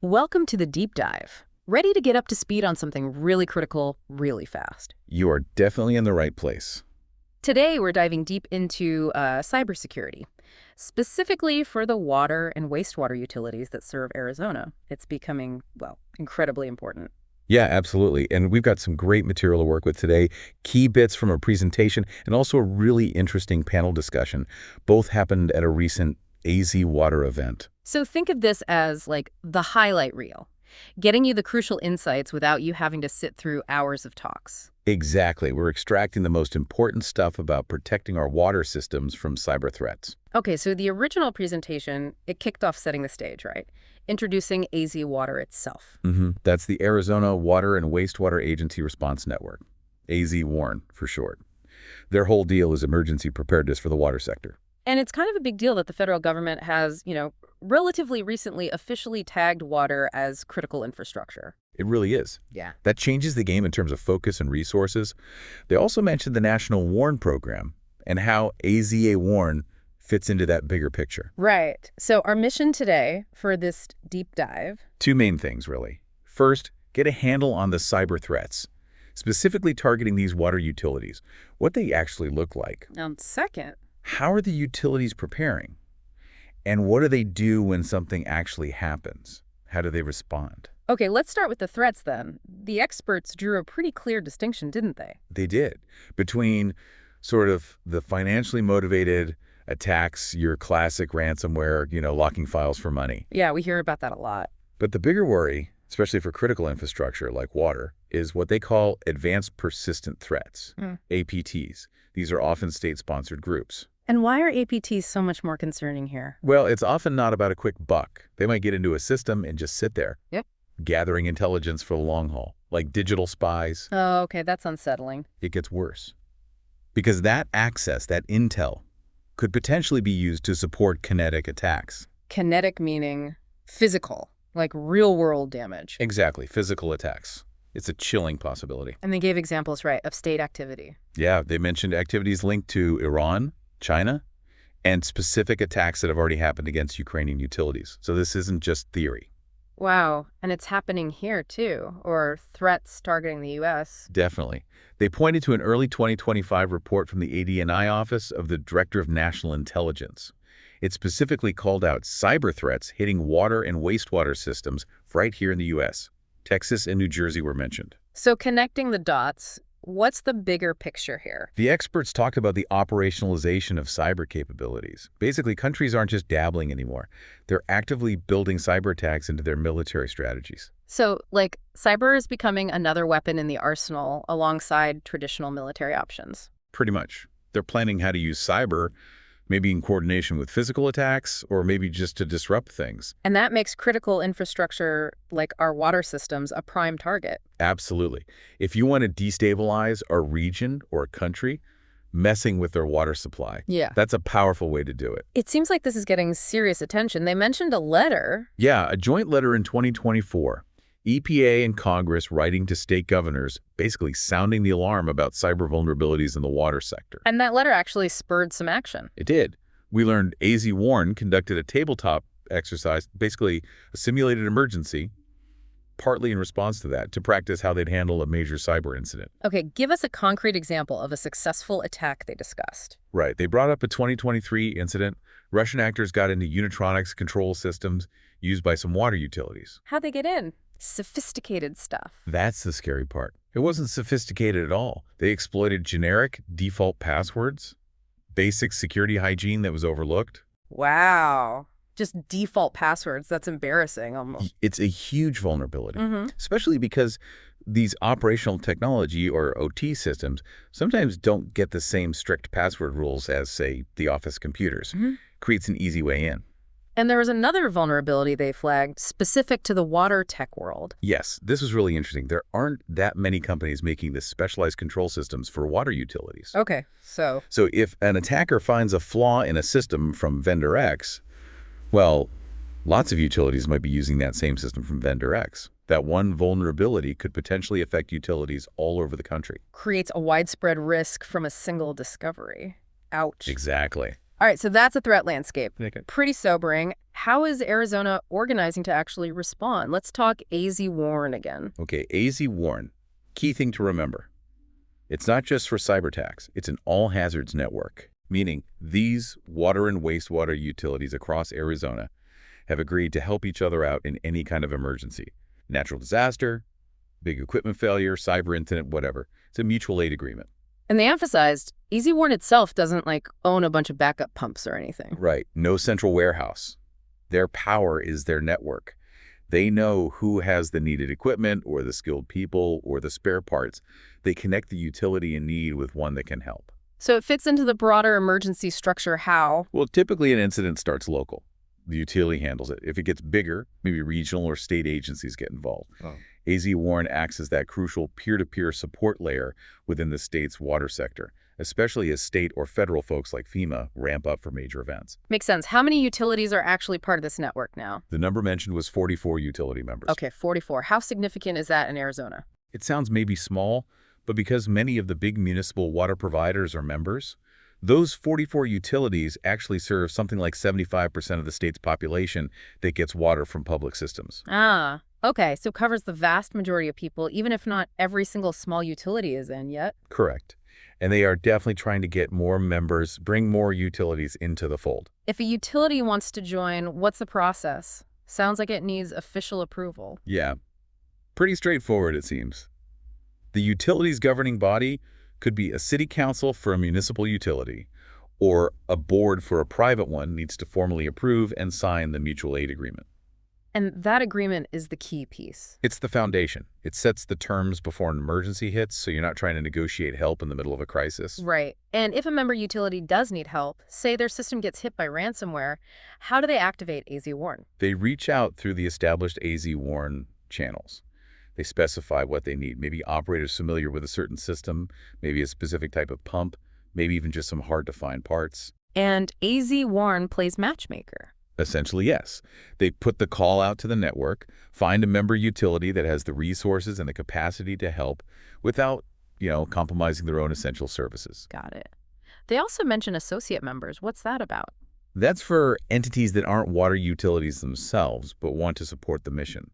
Welcome to the deep dive. Ready to get up to speed on something really critical, really fast. You are definitely in the right place. Today, we're diving deep into cybersecurity, specifically for the water and wastewater utilities that serve Arizona. It's becoming, well, incredibly important. Yeah, absolutely. And we've got some great material to work with today, key bits from a presentation, and also a really interesting panel discussion. Both happened at a recent AZWARN event. So think of this as like the highlight reel, getting you the crucial insights without you having to sit through hours of talks. Exactly. We're extracting the most important stuff about protecting our water systems from cyber threats. Okay, so the original presentation, it kicked off setting the stage, right? Introducing AZ Water itself. That's the Arizona Water and Wastewater Agency Response Network, AZWARN for short. Their whole deal is emergency preparedness for the water sector. And it's kind of a big deal that the federal government has, relatively recently officially tagged water as critical infrastructure. It really is. Yeah. That changes the game in terms of focus and resources. They also mentioned the National WARN program and how AZWARN fits into that bigger picture. Right. So our mission today for this deep dive. Two main things, really. First, get a handle on the cyber threats, specifically targeting these water utilities, what they actually look like. Second. How are the utilities preparing? And what do they do when something actually happens? How do they respond? Okay, let's start with the threats then. The experts drew a pretty clear distinction, didn't they? They did. Between sort of the financially motivated attacks, your classic ransomware, locking files for money. Yeah, we hear about that a lot. But the bigger worry, especially for critical infrastructure like water, is what they call advanced persistent threats, APTs. These are often state-sponsored groups. And why are APTs so much more concerning here? Well, it's often not about a quick buck. They might get into a system and just sit there, gathering intelligence for the long haul, like digital spies. Oh, okay, that's unsettling. It gets worse. Because that access, that intel, could potentially be used to support kinetic attacks. Kinetic meaning physical, like real-world damage. Exactly, physical attacks. It's a chilling possibility. And they gave examples, right, of state activity. Yeah, they mentioned activities linked to Iran, China, and specific attacks that have already happened against Ukrainian utilities. So this isn't just theory. Wow, and it's happening here too, or threats targeting the U.S. Definitely. They pointed to an early 2025 report from the AD&I Office of the Director of National Intelligence. It specifically called out cyber threats hitting water and wastewater systems right here in the U.S. Texas and New Jersey were mentioned. So connecting the dots, what's the bigger picture here? The experts talked about the operationalization of cyber capabilities. Basically, countries aren't just dabbling anymore. They're actively building cyber attacks into their military strategies. So, cyber is becoming another weapon in the arsenal alongside traditional military options. Pretty much. They're planning how to use cyber, maybe in coordination with physical attacks, or maybe just to disrupt things. And that makes critical infrastructure, like our water systems, a prime target. Absolutely. If you want to destabilize a region or a country, messing with their water supply, that's a powerful way to do it. It seems like this is getting serious attention. They mentioned a letter. Yeah, a joint letter in 2024. EPA and Congress writing to state governors, basically sounding the alarm about cyber vulnerabilities in the water sector. And that letter actually spurred some action. It did. We learned AZWARN conducted a tabletop exercise, basically a simulated emergency, partly in response to that, to practice how they'd handle a major cyber incident. Okay, give us a concrete example of a successful attack they discussed. Right. They brought up a 2023 incident. Russian actors got into Unitronics control systems used by some water utilities. How'd they get in? Sophisticated stuff. That's the scary part. It wasn't sophisticated at all. They exploited generic default passwords, basic security hygiene that was overlooked. Wow. Just default passwords. That's embarrassing almost. It's a huge vulnerability, especially because these operational technology or OT systems sometimes don't get the same strict password rules as, say, the office computers. Creates an easy way in. And there was another vulnerability they flagged specific to the water tech world. Yes, this was really interesting. There aren't that many companies making this specialized control systems for water utilities. Okay, so if an attacker finds a flaw in a system from vendor X, well, lots of utilities might be using that same system from vendor X. That one vulnerability could potentially affect utilities all over the country. Creates a widespread risk from a single discovery. Ouch. Exactly. All right, so that's a threat landscape. Okay. Pretty sobering. How is Arizona organizing to actually respond? Let's talk AZWARN again. Okay, AZWARN. Key thing to remember. It's not just for cyber attacks. It's an all-hazards network, meaning these water and wastewater utilities across Arizona have agreed to help each other out in any kind of emergency. Natural disaster, big equipment failure, cyber incident, whatever. It's a mutual aid agreement. And they emphasized AZWARN itself doesn't own a bunch of backup pumps or anything. Right. No central warehouse. Their power is their network. They know who has the needed equipment or the skilled people or the spare parts. They connect the utility in need with one that can help. So it fits into the broader emergency structure how? Well, typically an incident starts local. The utility handles it. If it gets bigger, maybe regional or state agencies get involved. Oh. AZWARN acts as that crucial peer-to-peer support layer within the state's water sector, especially as state or federal folks like FEMA ramp up for major events. Makes sense. How many utilities are actually part of this network now? The number mentioned was 44 utility members. Okay, 44. How significant is that in Arizona? It sounds maybe small, but because many of the big municipal water providers are members, those 44 utilities actually serve something like 75% of the state's population that gets water from public systems. Ah, okay. So it covers the vast majority of people, even if not every single small utility is in yet. Correct. And they are definitely trying to get more members, bring more utilities into the fold. If a utility wants to join, what's the process? Sounds like it needs official approval. Yeah, pretty straightforward it seems. The utility's governing body could be a city council for a municipal utility, or a board for a private one needs to formally approve and sign the mutual aid agreement. And that agreement is the key piece. It's the foundation. It sets the terms before an emergency hits, so you're not trying to negotiate help in the middle of a crisis. Right. And if a member utility does need help, say their system gets hit by ransomware, how do they activate AZWARN? They reach out through the established AZWARN channels. They specify what they need. Maybe operators familiar with a certain system, maybe a specific type of pump, maybe even just some hard-to-find parts. And AZWARN plays matchmaker. Essentially, yes. They put the call out to the network, find a member utility that has the resources and the capacity to help without, compromising their own essential services. Got it. They also mention associate members. What's that about? That's for entities that aren't water utilities themselves, but want to support the mission.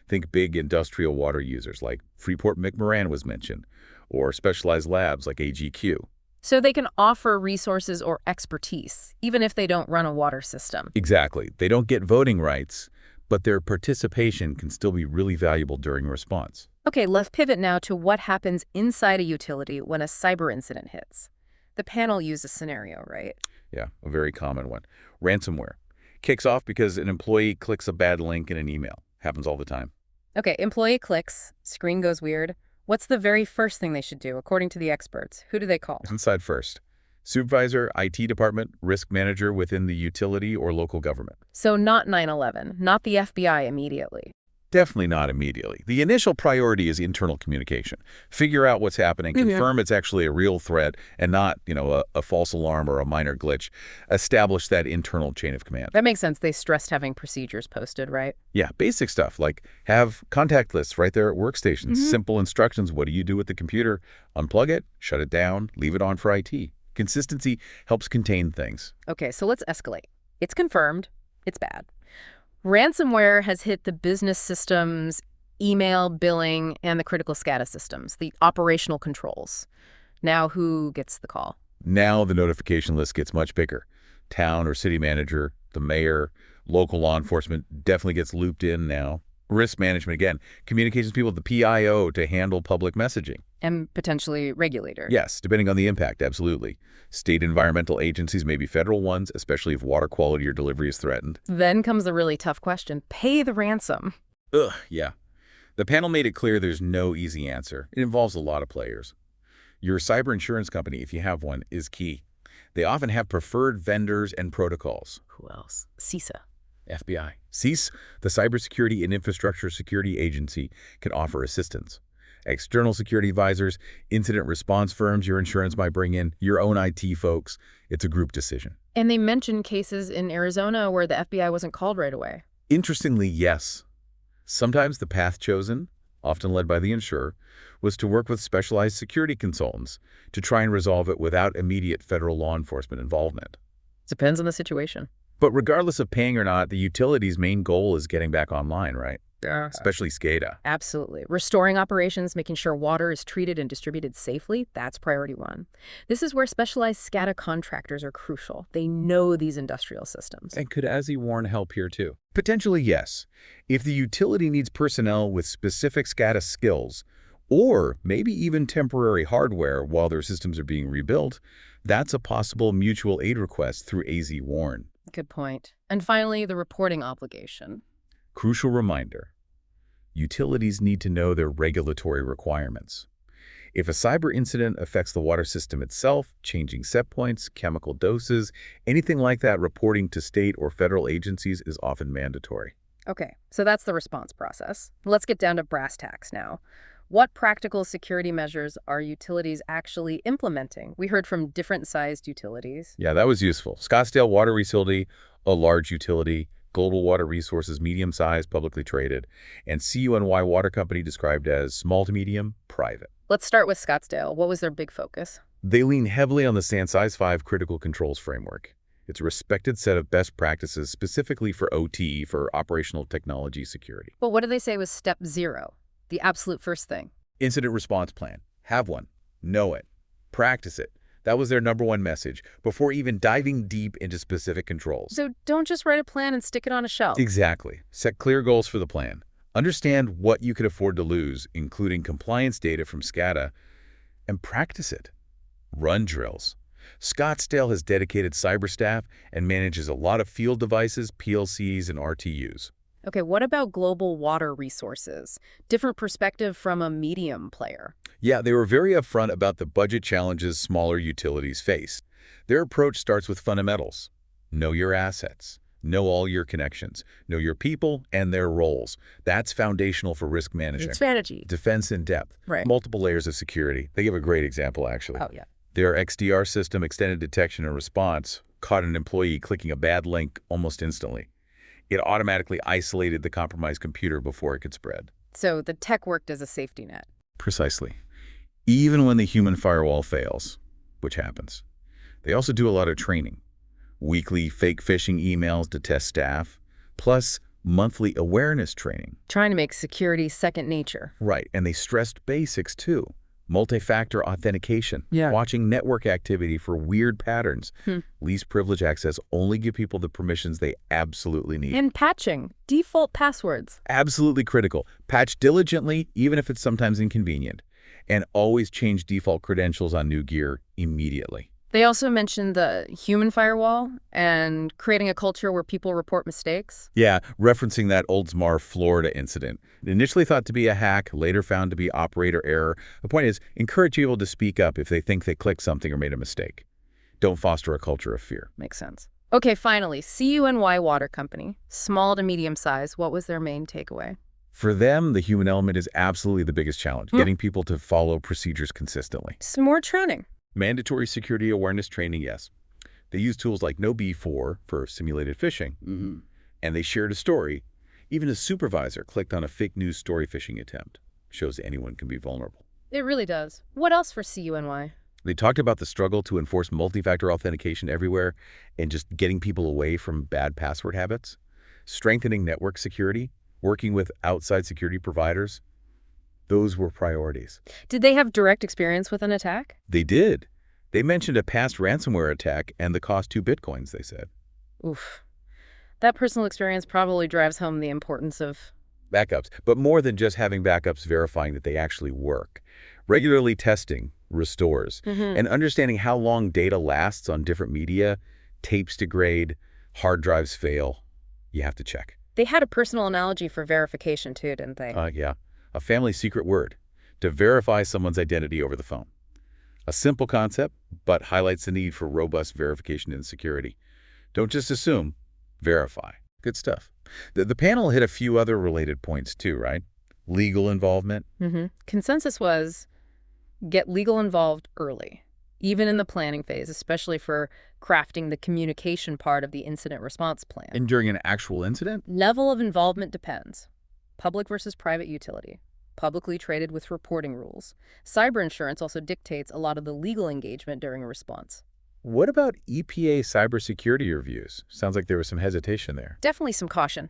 Think big industrial water users like Freeport-McMoran was mentioned, or specialized labs like AGQ. So they can offer resources or expertise, even if they don't run a water system. Exactly. They don't get voting rights, but their participation can still be really valuable during response. Okay, let's pivot now to what happens inside a utility when a cyber incident hits. The panel used a scenario, right? Yeah, a very common one. Ransomware. Kicks off because an employee clicks a bad link in an email. Happens all the time. Okay, employee clicks, screen goes weird. What's the very first thing they should do, according to the experts? Who do they call? Inside first. Supervisor, IT department, risk manager within the utility or local government. So not 9/11, not the FBI immediately. Definitely not immediately. The initial priority is internal communication. Figure out what's happening, confirm it's actually a real threat and not, a false alarm or a minor glitch. Establish that internal chain of command. That makes sense. They stressed having procedures posted, right? Yeah, basic stuff like have contact lists right there at workstations. Simple instructions. What do you do with the computer? Unplug it, shut it down, leave it on for IT. Consistency helps contain things. Okay, so let's escalate. It's confirmed. It's bad. Ransomware has hit the business systems, email, billing, and the critical SCADA systems, the operational controls. Now who gets the call? Now the notification list gets much bigger. Town or city manager, the mayor, local law enforcement definitely gets looped in now. Risk management, again, communications people, the PIO to handle public messaging. And potentially regulator. Yes, depending on the impact, absolutely. State environmental agencies, maybe federal ones, especially if water quality or delivery is threatened. Then comes the really tough question. Pay the ransom. Ugh, yeah. The panel made it clear there's no easy answer. It involves a lot of players. Your cyber insurance company, if you have one, is key. They often have preferred vendors and protocols. Who else? CISA. FBI. CIS, the Cybersecurity and Infrastructure Security Agency, can offer assistance. External security advisors, incident response firms your insurance might bring in, your own IT folks. It's a group decision. And they mentioned cases in Arizona where the FBI wasn't called right away. Interestingly, yes. Sometimes the path chosen, often led by the insurer, was to work with specialized security consultants to try and resolve it without immediate federal law enforcement involvement. Depends on the situation. But regardless of paying or not, the utility's main goal is getting back online, right? Yeah. Especially SCADA. Absolutely. Restoring operations, making sure water is treated and distributed safely, that's priority one. This is where specialized SCADA contractors are crucial. They know these industrial systems. And could AZWARN help here too? Potentially, yes. If the utility needs personnel with specific SCADA skills, or maybe even temporary hardware while their systems are being rebuilt, that's a possible mutual aid request through AZWARN. Good point. And finally, the reporting obligation. Crucial reminder. Utilities need to know their regulatory requirements. If a cyber incident affects the water system itself, changing set points, chemical doses, anything like that, reporting to state or federal agencies is often mandatory. Okay, so that's the response process. Let's get down to brass tacks now. What practical security measures are utilities actually implementing? We heard from different sized utilities. Yeah, that was useful. Scottsdale Water Utility, a large utility. Global Water Resources, medium-sized, publicly traded. And CUNY Water Company described as small to medium, private. Let's start with Scottsdale. What was their big focus? They lean heavily on the SAN-Size 5 critical controls framework. It's a respected set of best practices specifically for OT, for operational technology security. But what did they say was step zero? The absolute first thing. Incident response plan. Have one. Know it. Practice it. That was their #1 message before even diving deep into specific controls. So don't just write a plan and stick it on a shelf. Exactly. Set clear goals for the plan. Understand what you could afford to lose, including compliance data from SCADA, and practice it. Run drills. Scottsdale has dedicated cyber staff and manages a lot of field devices, PLCs, and RTUs. Okay, what about global water resources? Different perspective from a medium player. Yeah, they were very upfront about the budget challenges smaller utilities face. Their approach starts with fundamentals. Know your assets. Know all your connections. Know your people and their roles. That's foundational for risk management. Strategy. Defense in depth. Right. Multiple layers of security. They give a great example, actually. Oh, yeah. Their XDR system, extended detection and response, caught an employee clicking a bad link almost instantly. It automatically isolated the compromised computer before it could spread. So the tech worked as a safety net. Precisely. Even when the human firewall fails, which happens. They also do a lot of training. Weekly fake phishing emails to test staff, plus monthly awareness training. Trying to make security second nature. Right, and they stressed basics too. Multi-factor authentication, watching network activity for weird patterns. Least privilege access, only give people the permissions they absolutely need. And patching. Default passwords. Absolutely critical. Patch diligently, even if it's sometimes inconvenient. And always change default credentials on new gear immediately. They also mentioned the human firewall and creating a culture where people report mistakes. Yeah, referencing that Oldsmar, Florida incident. Initially thought to be a hack, later found to be operator error. The point is, encourage people to speak up if they think they clicked something or made a mistake. Don't foster a culture of fear. Makes sense. Okay, finally, CUNY Water Company, small to medium size. What was their main takeaway? For them, the human element is absolutely the biggest challenge, getting people to follow procedures consistently. Some more training. Mandatory security awareness training, yes. They use tools like NoB4 for simulated phishing, and they shared a story. Even a supervisor clicked on a fake news story phishing attempt. Shows anyone can be vulnerable. It really does. What else for CUNY? They talked about the struggle to enforce multi-factor authentication everywhere and just getting people away from bad password habits, strengthening network security, working with outside security providers. Those were priorities. Did they have direct experience with an attack? They did. They mentioned a past ransomware attack and the cost 2 bitcoins, they said. Oof. That personal experience probably drives home the importance of Backups, but more than just having backups, verifying that they actually work. Regularly testing restores, and understanding how long data lasts on different media. Tapes degrade, hard drives fail. You have to check. They had a personal analogy for verification too, didn't they? Yeah. A family secret word to verify someone's identity over the phone. A simple concept, but highlights the need for robust verification and security. Don't just assume, verify. Good stuff. The panel hit a few other related points too, right? Legal involvement. Consensus was get legal involved early, even in the planning phase, especially for crafting the communication part of the incident response plan. And during an actual incident? Level of involvement depends. Public versus private utility. Publicly traded with reporting rules. Cyber insurance also dictates a lot of the legal engagement during a response. What about EPA cybersecurity reviews? Sounds like there was some hesitation there. Definitely some caution.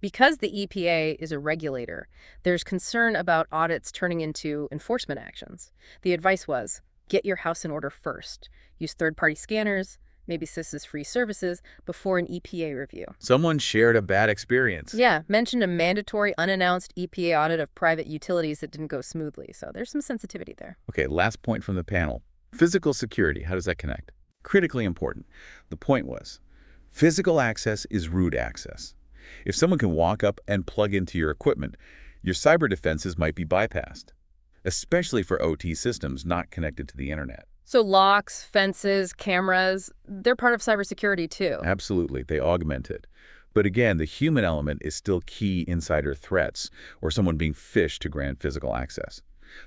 Because the EPA is a regulator, there's concern about audits turning into enforcement actions. The advice was, get your house in order first. Use third-party scanners, maybe CIS's free services, before an EPA review. Someone shared a bad experience. Yeah, mentioned a mandatory unannounced EPA audit of private utilities that didn't go smoothly, so there's some sensitivity there. Okay, last point from the panel. Physical security, how does that connect? Critically important. The point was, physical access is root access. If someone can walk up and plug into your equipment, your cyber defenses might be bypassed, especially for OT systems not connected to the internet. So locks, fences, cameras, they're part of cybersecurity too. Absolutely, they augment it. But again, the human element is still key insider threats or someone being phished to grant physical access.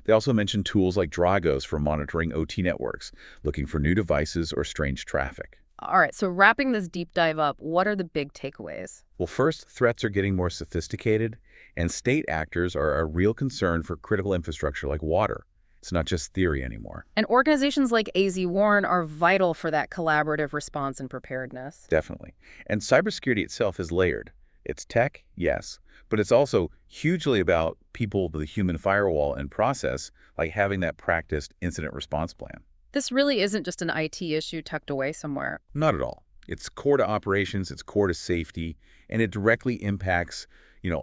They also mentioned tools like Dragos for monitoring OT networks, looking for new devices or strange traffic. All right, so wrapping this deep dive up, what are the big takeaways? Well, first, threats are getting more sophisticated, and state actors are a real concern for critical infrastructure like water. It's not just theory anymore. And organizations like AZWARN are vital for that collaborative response and preparedness. Definitely. And cybersecurity itself is layered. It's tech, yes, but it's also hugely about people, the human firewall and process, like having that practiced incident response plan. This really isn't just an IT issue tucked away somewhere. Not at all. It's core to operations, it's core to safety, and it directly impacts,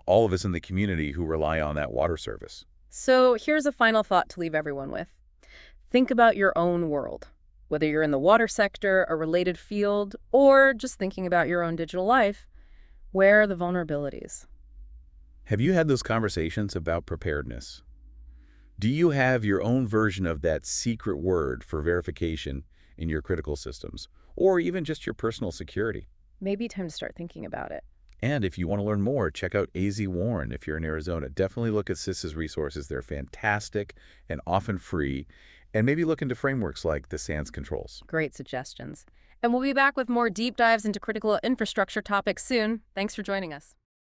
all of us in the community who rely on that water service. So here's a final thought to leave everyone with. Think about your own world. Whether you're in the water sector, a related field, or just thinking about your own digital life, where are the vulnerabilities? Have you had those conversations about preparedness? Do you have your own version of that secret word for verification in your critical systems, or even just your personal security? Maybe time to start thinking about it. And if you want to learn more, check out AZWARN if you're in Arizona. Definitely look at CIS's resources. They're fantastic and often free. And maybe look into frameworks like the SANS controls. Great suggestions. And we'll be back with more deep dives into critical infrastructure topics soon. Thanks for joining us.